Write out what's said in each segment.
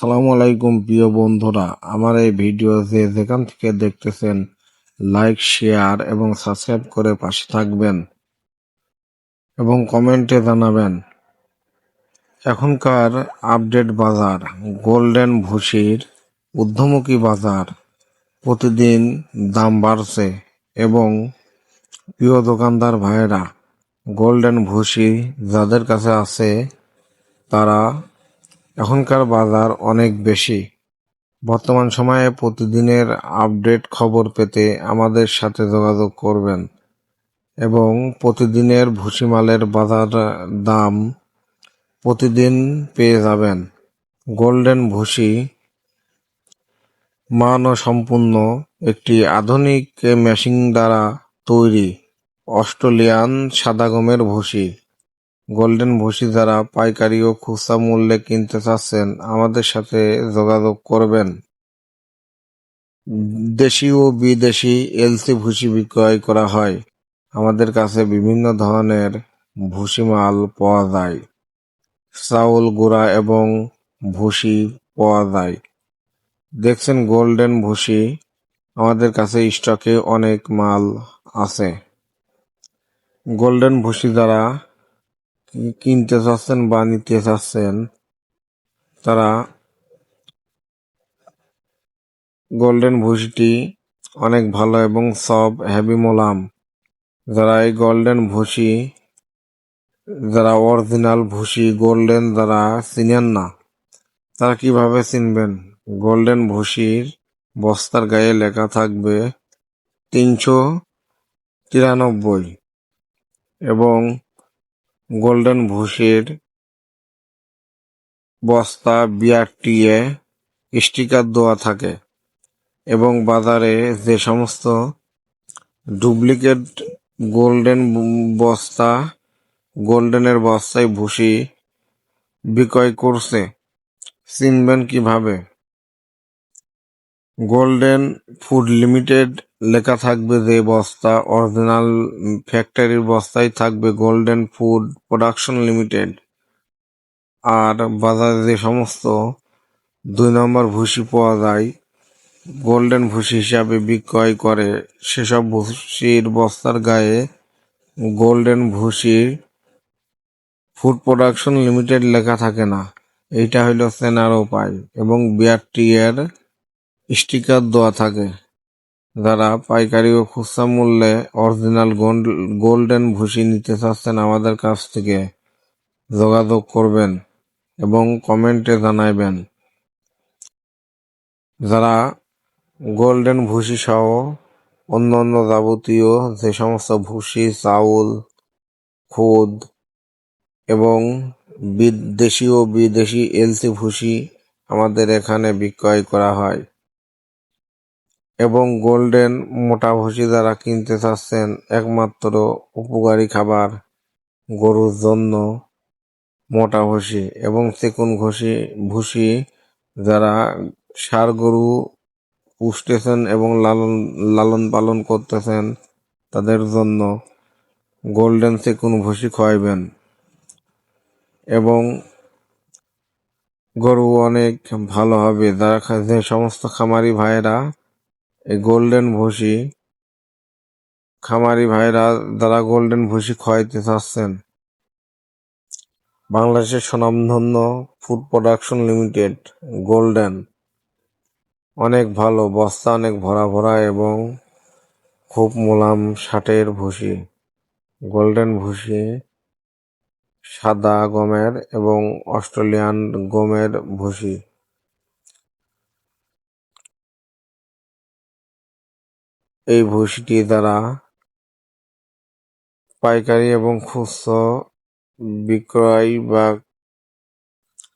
আসসালামু আলাইকুম প্রিয় বন্ধুরা, আমার এই ভিডিও যে যেখান থেকে দেখতেছেন লাইক, শেয়ার এবং সাবস্ক্রাইব করে পাশে থাকবেন এবং কমেন্টে জানাবেন এখনকার আপডেট বাজার। গোল্ডেন ভুসির ঊর্ধ্বমুখী বাজার, প্রতিদিন দাম বাড়ছে এবং প্রিয় দোকানদার ভাইয়েরা, গোল্ডেন ভুসি যাদের কাছে আছে তারা এখনকার বাজার অনেক বেশি। বর্তমান সময়ে প্রতিদিনের আপডেট খবর পেতে আমাদের সাথে যোগাযোগ করবেন এবং প্রতিদিনের ভুসিমালের বাজার দাম প্রতিদিন পেয়ে যাবেন। গোল্ডেন ভুসি মানসম্পন্ন একটি আধুনিক মেশিন দ্বারা তৈরি অস্ট্রেলিয়ান সাদা গমের ভুসি। গোল্ডেন ভুসি যারা পাইকারি ও খুচরা মূল্যে কিনতে চাচ্ছেন আমাদের সাথে যোগাযোগ করবেন। দেশি ও বিদেশি এলসি ভুসি বিক্রয় করা হয়। আমাদের কাছে বিভিন্ন ধরনের ভুসি মাল পাওয়া যায়। চাউল, গুঁড়া এবং ভুসি পাওয়া যায়। দেখছেন গোল্ডেন ভুসি, আমাদের কাছে স্টকে অনেক মাল আছে। গোল্ডেন ভুসি যারা কিনতে চাচ্ছেন বা নিতে চাচ্ছেন তারা গোল্ডেন ভুসিটি অনেক ভালো এবং সব হেভি মোলাম। যারা এই গোল্ডেন ভুসি, যারা অরিজিনাল ভুসি গোল্ডেন যারা চিনেন না, তারা কিভাবে চিনবেন? গোল্ডেন ভুসির বস্তার গায়ে লেখা থাকবে 393 এবং গোল্ডেন ভুসির বস্তা বিআরটিএ স্টিকার দেওয়া থাকে এবং বাজারে যে সমস্ত ডুপ্লিকেট গোল্ডেন বস্তা, গোল্ডেনের বস্তায় ভুসি বিক্রয় করছে, চিনবেন কিভাবে? গোল্ডেন ফুড লিমিটেড লেখা থাকবে যে বস্তা, অরিজিনাল ফ্যাক্টরির বস্তায় থাকবে গোল্ডেন ফুড প্রোডাকশন লিমিটেড। আর বাজারে যে সমস্ত 2 নম্বর ভুসি পাওয়া যায় গোল্ডেন ভুসি হিসাবে বিক্রয় করে, সেসব ভুসির বস্তার গায়ে গোল্ডেন ভুসি ফুড প্রোডাকশন লিমিটেড লেখা থাকে না। এইটা হইল চেনার উপায় এবং বিআরটি এর স্টিকার দেওয়া থাকে। যারা পাইকারি ও খুচরা মূল্যে অরিজিনাল গোল্ডেন ভুসি নিতে চাচ্ছেন আমাদের কাছ থেকে যোগাযোগ করবেন এবং কমেন্টে জানাইবেন। যারা গোল্ডেন ভুসি সহ অন্যান্য যাবতীয় যে সমস্ত ভুসি, চাউল, খুদ এবং দেশি ও বিদেশি এলসি ভুসি আমাদের এখানে বিক্রয় করা হয় এবং গোল্ডেন মোটা ভুসি যারা কিনতে চাচ্ছেন, একমাত্র উপকারী খাবার গরুর জন্য মোটা ভুসি এবং চিকন ভুসি যারা ষাঁড় গরু পুষতেছেন এবং লালন পালন করতেছেন তাদের জন্য গোল্ডেন চিকন ভুসি খাওয়াইবেন এবং গরু অনেক ভালো হবে। যে সমস্ত খামারি ভাইয়েরা এই গোল্ডেন ভুসি, খামারি ভাইয়েরা যারা গোল্ডেন ভুসি খাওয়াইতে চাচ্ছেন, বাংলাদেশের স্বনামধন্য ফুড প্রোডাকশন লিমিটেড গোল্ডেন অনেক ভালো, বস্তা অনেক ভরা ভরা এবং খুব মোলাম ষাটের ভুসি। গোল্ডেন ভুসি সাদা গমের এবং অস্ট্রেলিয়ান গমের ভুসি। এই ভুসিটি দ্বারা পাইকারি এবং খুচরা বিক্রয় বা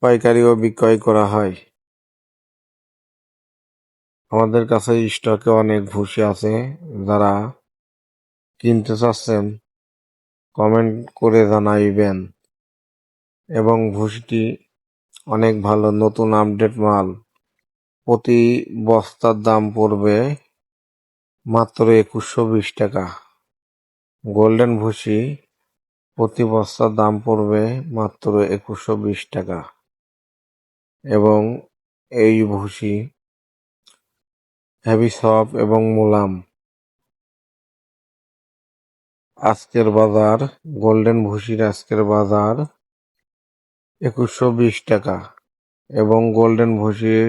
পাইকারিও বিক্রয় করা হয়। আমাদের কাছে স্টকে অনেক ভুসি আছে। যারা কিনতে চাচ্ছেন কমেন্ট করে জানাইবেন এবং ভুসিটি অনেক ভালো, নতুন আপডেট মাল। প্রতি বস্তার দাম পড়বে মাত্র 2120 টাকা। গোল্ডেন ভুসি প্রতি বস্তার দাম পড়বে মাত্র 2120 টাকা এবং এই ভুসি হেভি সফট এবং মোলাম। আজকের বাজার গোল্ডেন ভুসির আজকের বাজার 2120 টাকা এবং গোল্ডেন ভুসির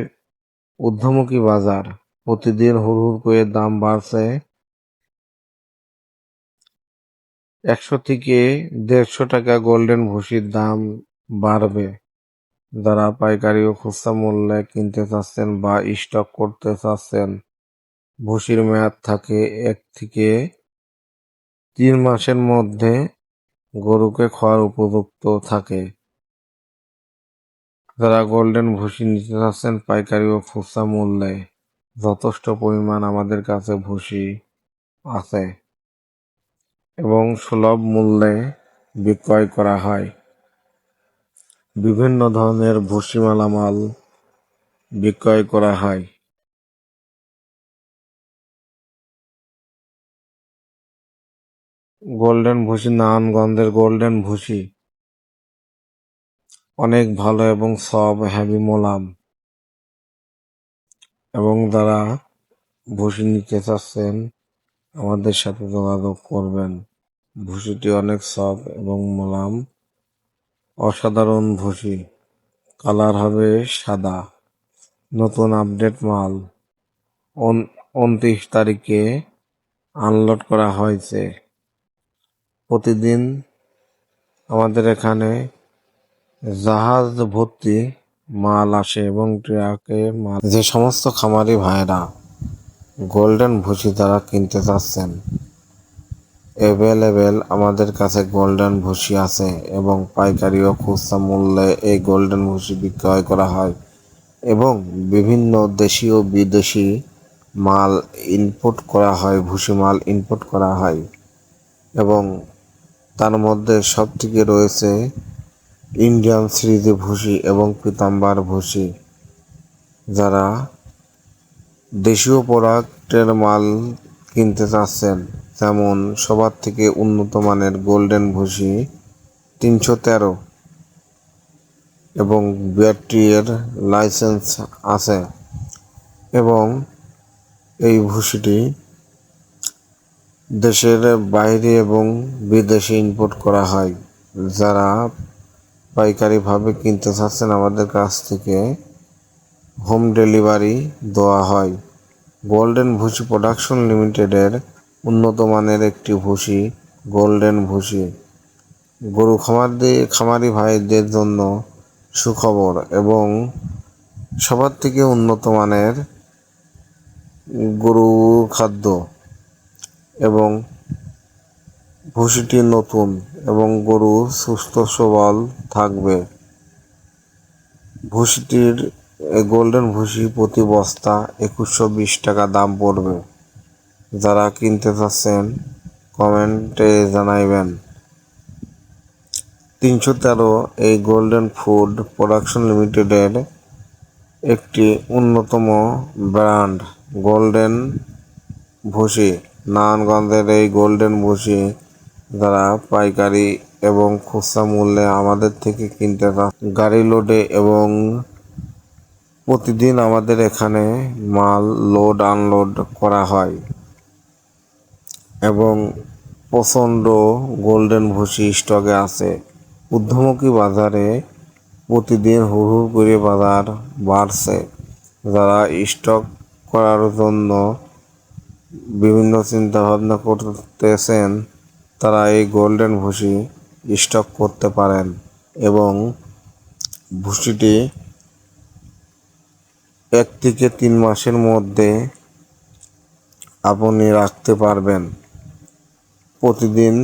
ঊর্ধ্বমুখী বাজার প্রতিদিন হুড় করে দাম বাড়ছে। 100 থেকে 150 টাকা গোল্ডেন ভুসির দাম বাড়বে। যারা পাইকারি ও খুচরা মূল্যে কিনতে চাচ্ছেন বা স্টক করতে চাচ্ছেন, ভুসির মেয়াদ থাকে 1 থেকে 3 মাসের মধ্যে গরুকে খাওয়ার উপযুক্ত থাকে। যারা গোল্ডেন ভুসি নিতে চাচ্ছেন পাইকারি ও খুচরা মূল্যে, যথেষ্ট পরিমাণ আমাদের কাছে ভুসি আছে এবং সুলভ মূল্যে বিক্রয় করা হয়। বিভিন্ন ধরনের ভুসি মালামাল বিক্রয় করা হয়। গোল্ডেন ভুসি, নারায়ণগঞ্জের গোল্ডেন ভুসি অনেক ভালো এবং সব হেভি মোলাম, এবং যারা ভুসি নিতে চাচ্ছেন আমাদের সাথে যোগাযোগ করবেন। ভুসিটি অনেক সফট এবং মোলাম, অসাধারণ ভুসি। কালার হবে সাদা। নতুন আপডেট মাল 29 তারিখে আনলোড করা হয়েছে। প্রতিদিন আমাদের এখানে জাহাজ ভর্তি মাল আসে এবং ট্রাকে মাল। যে সমস্ত খামারি ভাইরা গোল্ডেন ভুসি তারা কিনতে চাচ্ছেন, অ্যাভেলেবেল আমাদের কাছে গোল্ডেন ভুসি আছে এবং পাইকারি ও খুচরা মূল্যে এই গোল্ডেন ভুসি বিক্রয় করা হয় এবং বিভিন্ন দেশীয় বিদেশি মাল ইনপুট করা হয়, ভুসি মাল ইনপুট করা হয় এবং তার মধ্যে সবথেকে রয়েছে ইন্ডিয়ান সিরিজে ভুসি এবং পীতাম্বার ভুসি। যারা দেশীয় প্রোডাক্টের মাল কিনতে চাচ্ছেন, যেমন সবার থেকে উন্নত মানের গোল্ডেন ভুসি 313 এবং ব্যাটারির লাইসেন্স আছে এবং এই ভুসিটি দেশের বাইরে এবং বিদেশে ইম্পোর্ট করা হয়। যারা পাইকারিভাবে কিনতে চাচ্ছেন আমাদের কাছ থেকে হোম ডেলিভারি দেওয়া হয়। গোল্ডেন ভুসি প্রোডাকশন লিমিটেডের উন্নত মানের একটি ভুসি গোল্ডেন ভুসি। গরু খামারি ভাইদের জন্য সুখবর এবং সবার থেকে উন্নত মানের গরু খাদ্য এবং ভুসিটি নতুন এবং গরু সুস্থ সবল থাকবে। ভুসিটির গোল্ডেন ভুসি প্রতি বস্তা 2120 টাকা দাম পড়বে। যারা কিনতে চাচ্ছেন কমেন্টে জানাইবেন। 313 এই গোল্ডেন ফুড প্রোডাকশন লিমিটেডের একটি অন্যতম ব্র্যান্ড গোল্ডেন ভুসি। নারায়ণগঞ্জের এই গোল্ডেন ভুসি যারা পাইকারি এবং খুচরা মূল্যে আমাদের থেকে কিনতে গাড়ি লোডে এবং প্রতিদিন আমাদের এখানে মাল লোড আনলোড করা হয় এবং প্রচণ্ড গোল্ডেন ভুসি স্টকে আছে। ঊর্ধ্বমুখী বাজারে প্রতিদিন হুড় করে বাজার বাড়ছে। যারা স্টক করার জন্য বিভিন্ন চিন্তা ভাবনা করতেছেন তারা এই গোল্ডেন ভুসি স্টক করতে পারেন এবং ভুসিটি 1 থেকে 3 মাসের মধ্যে আপনি রাখতে পারবেন। প্রতিদিন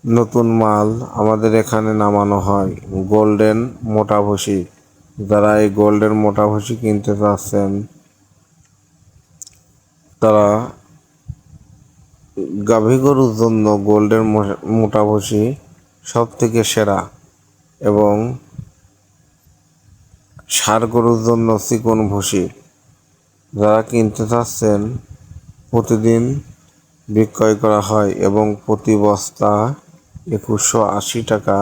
নতুন মাল আমাদের এখানে নামানো হয়। গোল্ডেন মোটা ভুসি। যারা এই গোল্ডেন মোটা ভুসি কিনতে চাচ্ছেন তারা গাভী গরুর জন্য গোল্ডেন মোটা ভুসি সব থেকে সেরা এবং ষাঁড় গরুর জন্য চিকন ভুসি। যারা কিনতে চাচ্ছেন প্রতিদিন বিক্রয় করা হয় এবং প্রতি বস্তা 2180 টাকা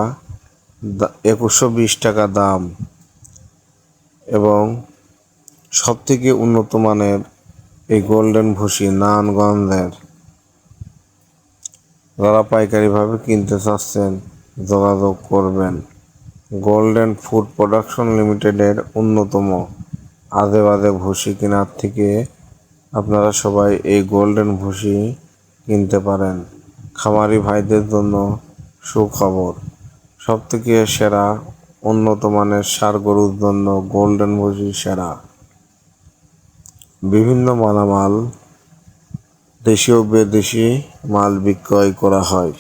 2120 টাকা দাম এবং সবথেকে উন্নত মানের এই গোল্ডেন ভুসি নারায়ণগঞ্জের। যারা পাইকারিভাবে কিনতে চাচ্ছেন যোগাযোগ করবেন। গোল্ডেন ফুড প্রোডাকশন লিমিটেডের অন্যতম আজে বাজে ভুসি কেনার থেকে আপনারা সবাই এই গোল্ডেন ভুসি কিনতে পারেন। খামারি ভাইদের জন্য সুখবর, সবথেকে সেরা উন্নত মানের ষাঁড় গরুর জন্য গোল্ডেন ভুসি সেরা। বিভিন্ন মালামাল দেশীয় বিদেশি মাল বিক্রয় করা হয়।